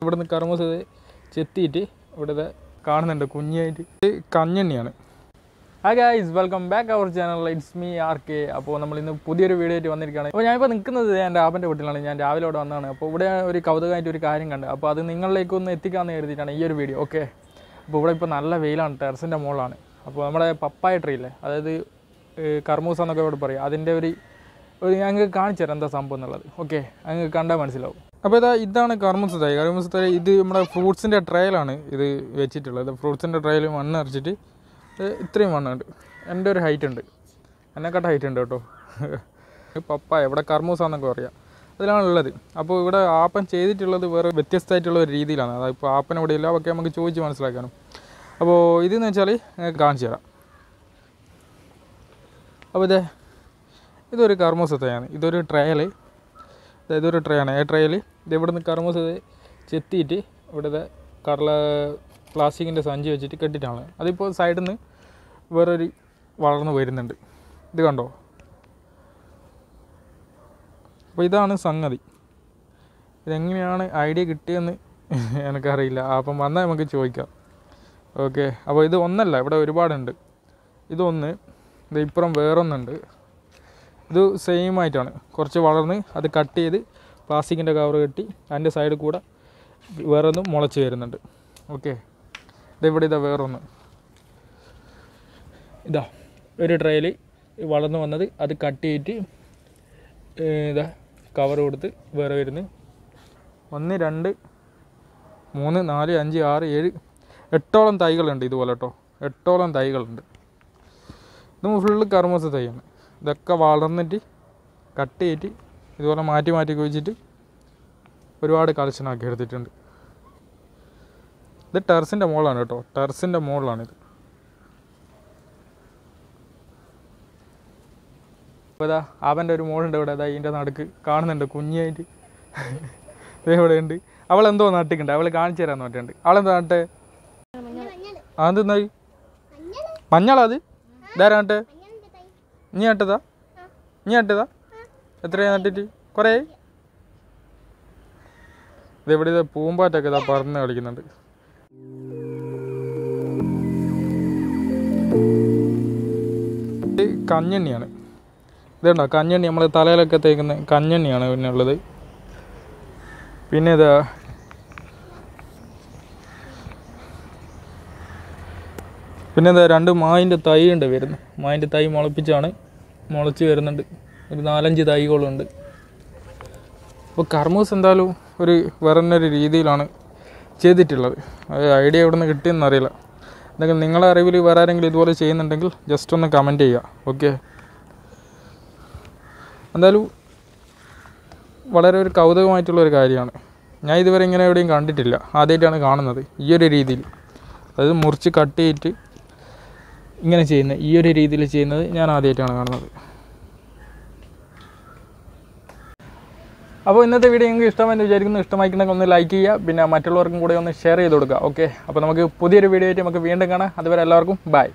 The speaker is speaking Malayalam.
ഇവിടെ നിന്ന് കർമ്മൂസ ചെത്തിയിട്ട് ഇവിടുത്തെ കാണുന്നുണ്ട് കുഞ്ഞായിട്ട്. ഇത് കഞ്ഞെണ്ണിയാണ്. Hi guys, welcome back our channel. It's me RK. അപ്പോൾ നമ്മൾ ഇന്ന് പുതിയൊരു വീഡിയോ ആയിട്ട് വന്നിരിക്കുകയാണ്. അപ്പോൾ ഞാനിപ്പോൾ നിൽക്കുന്നത് എൻ്റെ ആപ്പൻ്റെ വീട്ടിലാണ്. ഞാൻ രാവിലെ ഇവിടെ വന്നതാണ്. അപ്പോൾ ഇവിടെ ഒരു കൗതുകമായിട്ട് ഒരു കാര്യം കണ്ട്, അപ്പോൾ അത് നിങ്ങളിലേക്കൊന്ന് എത്തിക്കാമെന്ന് കരുതിയിട്ടാണ് ഈ ഒരു വീഡിയോ. ഓക്കെ, അപ്പോൾ ഇവിടെ ഇപ്പോൾ നല്ല വെയിലാണ്, ടെറസിൻ്റെ മുകളിലാണ്. അപ്പോൾ നമ്മുടെ പപ്പായ ട്രീ ഇല്ലേ, അതായത് കർമ്മൂസ എന്നൊക്കെ ഇവിടെ പറയും, അതിൻ്റെ ഒരു ഞങ്ങൾക്ക് കാണിച്ചു തരാം എന്താ സംഭവം എന്നുള്ളത്. ഓക്കെ, ഞങ്ങൾക്ക് കണ്ടാൽ മനസ്സിലാവും. അപ്പോൾ ഇതാണ് കർമ്മൂസ തൈ. ഇത് നമ്മുടെ ഫ്രൂട്ട്സിൻ്റെ ട്രയലാണ് ഇത് വെച്ചിട്ടുള്ളത്. ഫ്രൂട്ട്സിൻ്റെ ട്രയൽ മണ്ണ് നിറച്ചിട്ട് ഇത്രയും മണ്ണുണ്ട്. എൻ്റെ ഒരു ഹൈറ്റ് ഉണ്ട്, എന്നെക്കാട്ട് ഹൈറ്റ് ഉണ്ട് കേട്ടോ. പപ്പായ ഇവിടെ കർമ്മൂസ എന്നൊക്കെ പറയാം, അതിലാണുള്ളത്. അപ്പോൾ ഇവിടെ ആപ്പൻ ചെയ്തിട്ടുള്ളത് വേറെ വ്യത്യസ്തമായിട്ടുള്ള ഒരു രീതിയിലാണ്. അതായത് ഇപ്പോൾ ആപ്പൻ ഇവിടെ ഇല്ല, ഒക്കെ നമുക്ക് ചോദിച്ച് മനസ്സിലാക്കാനും. അപ്പോൾ ഇതെന്ന് വെച്ചാൽ ഞങ്ങൾക്ക് കാണിച്ചു തരാം. അപ്പോൾ ഇതൊരു കർമ്മൂസ തൈയാണ്. ഇതൊരു ട്രയൽ, ഇതൊരു ട്രയാണ്. ആ ട്രയൽ ഇത് ഇവിടെ നിന്ന് കർമ്മൂസ ചെത്തിയിട്ട് ഇവിടുത്തെ പ്ലാസ്റ്റിക്കിൻ്റെ സഞ്ചി വെച്ചിട്ട് കെട്ടിയിട്ടാണ്. അതിപ്പോൾ സൈഡിൽ നിന്ന് വേറൊരു വളർന്ന് വരുന്നുണ്ട്. ഇത് കണ്ടോ? അപ്പോൾ ഇതാണ് സംഗതി. ഇതെങ്ങനെയാണ് ഐഡിയ കിട്ടിയെന്ന് എനിക്കറിയില്ല. അപ്പം വന്നാൽ നമുക്ക് ചോദിക്കാം. ഓക്കെ, അപ്പോൾ ഇത് ഒന്നല്ല, ഇവിടെ ഒരുപാടുണ്ട്. ഇതൊന്ന്, ഇത് ഇപ്പുറം വേറൊന്നുണ്ട്. ഇത് സെയിം ആയിട്ടാണ്, കുറച്ച് വളർന്ന് അത് കട്ട് ചെയ്ത് പ്ലാസ്റ്റിക്കിൻ്റെ കവർ കെട്ടി അതിൻ്റെ സൈഡിൽ കൂടെ വേറൊന്നും മുളച്ച് വരുന്നുണ്ട്. ഓക്കെ, ഇതാ വേറൊന്ന്. ഇതാ ഒരു ട്രയൽ വളർന്ന് വന്നത്, അത് കട്ട് ചെയ്തിട്ട് ഇതാ കവർ കൊടുത്ത് വേറെ വരുന്നു. 1 2 3 4 5 6 7 8ഓളം തൈകളുണ്ട് ഇതുപോലെ കേട്ടോ. 8ഓളം തൈകളുണ്ട്. ഇത് ഫുള്ള് കർമ്മൂസ തൈയാണ്. ഇതൊക്കെ വളർന്നിട്ട് കട്ട് ചെയ്തിട്ട് ഇതുപോലെ മാറ്റി മാറ്റി കുഴിച്ചിട്ട് ഒരുപാട് കളക്ഷനാക്കി എടുത്തിട്ടുണ്ട്. ഇത് ടെറസിൻ്റെ മുകളിലാണ് കേട്ടോ, ടെറസിൻ്റെ മുകളിലാണിത്. അപ്പോൾ ഇതാ അവൻ്റെ ഒരു മോളുണ്ട് ഇവിടെ, അതാ ഇതിൻ്റെ നടുക്ക് കാണുന്നുണ്ട് കുഞ്ഞായിട്ട്. ഇവിടെ ഉണ്ട്. അവളെന്തോ നട്ടിട്ടുണ്ട്, അവൾ കാണിച്ചു തരാൻ നോട്ടുണ്ട്. അവളെന്താ നട്ടെ? അതെന്താ മഞ്ഞളാ? അത് ഇതാരാ നട്ടെ? നീ നട്ടതാ? എത്രയാ നട്ടിട്ട്? കുറേ ഇതെവിടെ പൂമ്പാറ്റൊക്കെ ഇതാ പറന്ന് കളിക്കുന്നുണ്ട്. ഇത് കഞ്ഞെണ്ണിയാണ്. ഇതുണ്ടോ കഞ്ഞെണ്ണി, നമ്മൾ തലയിലൊക്കെ തേക്കുന്ന കഞ്ഞെണ്ണിയാണ് പിന്നെ ഉള്ളത്. പിന്നെ ഇതാ രണ്ട് മാവിൻ്റെ തൈ ഉണ്ട് വരുന്നത്. മാവിൻ്റെ തൈ മുളച്ച് വരുന്നുണ്ട്. ഒരു 4-5 തൈകളുണ്ട്. അപ്പോൾ കർമ്മൂസ് എന്തായാലും ഒരു വേറൊരു രീതിയിലാണ് ചെയ്തിട്ടുള്ളത്. അത് ഐഡിയ എവിടെ നിന്ന് കിട്ടിയെന്നറിയില്ല. എന്തെങ്കിലും നിങ്ങളുടെ അറിവിൽ വേറെ ആരെങ്കിലും ഇതുപോലെ ചെയ്യുന്നുണ്ടെങ്കിൽ ജസ്റ്റ് ഒന്ന് കമൻറ്റ് ചെയ്യുക. ഓക്കെ, എന്തായാലും വളരെ ഒരു കൗതുകമായിട്ടുള്ളൊരു കാര്യമാണ്. ഞാൻ ഇതുവരെ ഇങ്ങനെ എവിടെയും കണ്ടിട്ടില്ല, ആദ്യമായിട്ടാണ് കാണുന്നത് ഈ ഒരു രീതിയിൽ. അതായത് മുറിച്ച് കട്ട് ചെയ്തിട്ട് ഇങ്ങനെ ചെയ്യുന്നത്, ഈ ഒരു രീതിയിൽ ചെയ്യുന്നത് ഞാൻ ആദ്യമായിട്ടാണ് കാണുന്നത്. അപ്പോൾ ഇന്നത്തെ വീഡിയോ നിങ്ങൾക്ക് ഇഷ്ടമെന്ന് വിചാരിക്കുന്നു. ഇഷ്ടമായിട്ടുണ്ടെങ്കിൽ ഒന്ന് ലൈക്ക് ചെയ്യുക, പിന്നെ മറ്റുള്ളവർക്കും കൂടെ ഒന്ന് ഷെയർ ചെയ്ത് കൊടുക്കുക. ഓക്കെ, അപ്പോൾ നമുക്ക് പുതിയൊരു വീഡിയോ ആയിട്ട് നമുക്ക് വീണ്ടും കാണാം. അതുവരെ എല്ലാവർക്കും ബൈ.